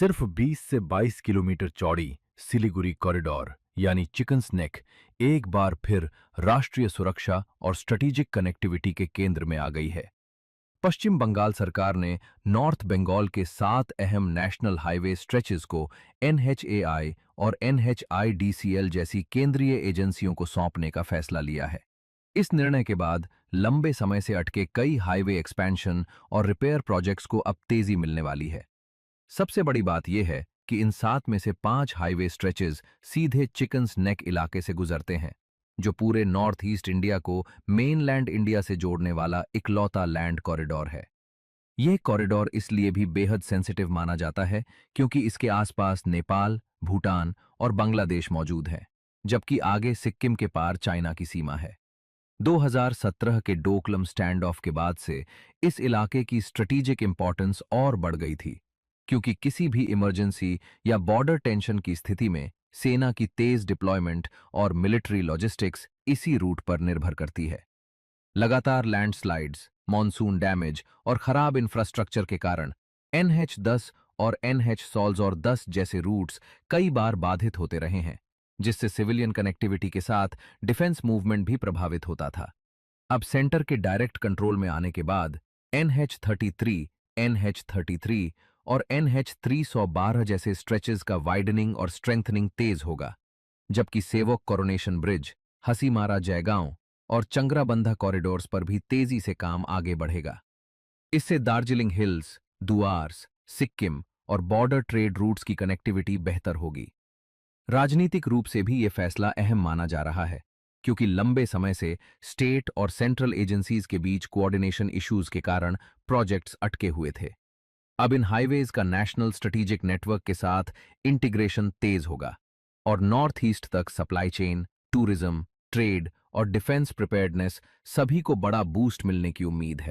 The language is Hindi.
सिर्फ 20 से 22 किलोमीटर चौड़ी सिलीगुड़ी कॉरिडोर यानी चिकन्स नेक एक बार फिर राष्ट्रीय सुरक्षा और स्ट्रेटेजिक कनेक्टिविटी के केंद्र में आ गई है। पश्चिम बंगाल सरकार ने नॉर्थ बंगाल के 7 अहम नेशनल हाईवे स्ट्रेचेस को एनएचएआई और एनएचआईडीसीएल जैसी केंद्रीय एजेंसियों को सौंपने का फैसला लिया है। इस निर्णय के बाद लंबे समय से अटके कई हाईवे एक्सपेंशन और रिपेयर प्रोजेक्ट्स को अब तेजी मिलने वाली है। सबसे बड़ी बात यह है कि इन 7 में से 5 हाईवे स्ट्रेचेस सीधे चिकन्स नेक इलाके से गुजरते हैं, जो पूरे नॉर्थ ईस्ट इंडिया को मेनलैंड इंडिया से जोड़ने वाला इकलौता लैंड कॉरिडोर है। यह कॉरिडोर इसलिए भी बेहद सेंसिटिव माना जाता है क्योंकि इसके आसपास नेपाल, भूटान और बांग्लादेश मौजूद हैं, जबकि आगे सिक्किम के पार चाइना की सीमा है। 2017 के डोकलम स्टैंड ऑफ के बाद से इस इलाके की स्ट्रेटेजिक इंपॉर्टेंस और बढ़ गई थी, क्योंकि किसी भी इमरजेंसी या बॉर्डर टेंशन की स्थिति में सेना की तेज डिप्लॉयमेंट और मिलिट्री लॉजिस्टिक्स इसी रूट पर निर्भर करती है। लगातार लैंडस्लाइड्स, मॉनसून डैमेज और खराब इंफ्रास्ट्रक्चर के कारण NH-10 और NH-10 जैसे रूट्स कई बार बाधित होते रहे हैं, जिससे सिविलियन कनेक्टिविटी के साथ डिफेंस मूवमेंट भी प्रभावित होता था। अब सेंटर के डायरेक्ट कंट्रोल में आने के बाद NH-33, NH-33 और NH-312 जैसे स्ट्रेचेस का वाइडनिंग और स्ट्रेंथनिंग तेज होगा, जबकि सेवक कोरोनेशन ब्रिज, हसीमारा जयगांव और चंग्राबंधा कॉरिडोर्स पर भी तेजी से काम आगे बढ़ेगा। इससे दार्जिलिंग हिल्स, दुआर्स, सिक्किम और बॉर्डर ट्रेड रूट्स की कनेक्टिविटी बेहतर होगी। राजनीतिक रूप से भी ये फैसला अहम माना जा रहा है, क्योंकि लंबे समय से स्टेट और सेंट्रल एजेंसीज के बीच कोऑर्डिनेशन इश्यूज के कारण प्रोजेक्ट्स अटके हुए थे। अब इन हाईवेज का नेशनल स्ट्रेटेजिक नेटवर्क के साथ इंटीग्रेशन तेज होगा और नॉर्थ ईस्ट तक सप्लाई चेन, टूरिज्म, ट्रेड और डिफेंस प्रिपेयर्डनेस सभी को बड़ा बूस्ट मिलने की उम्मीद है।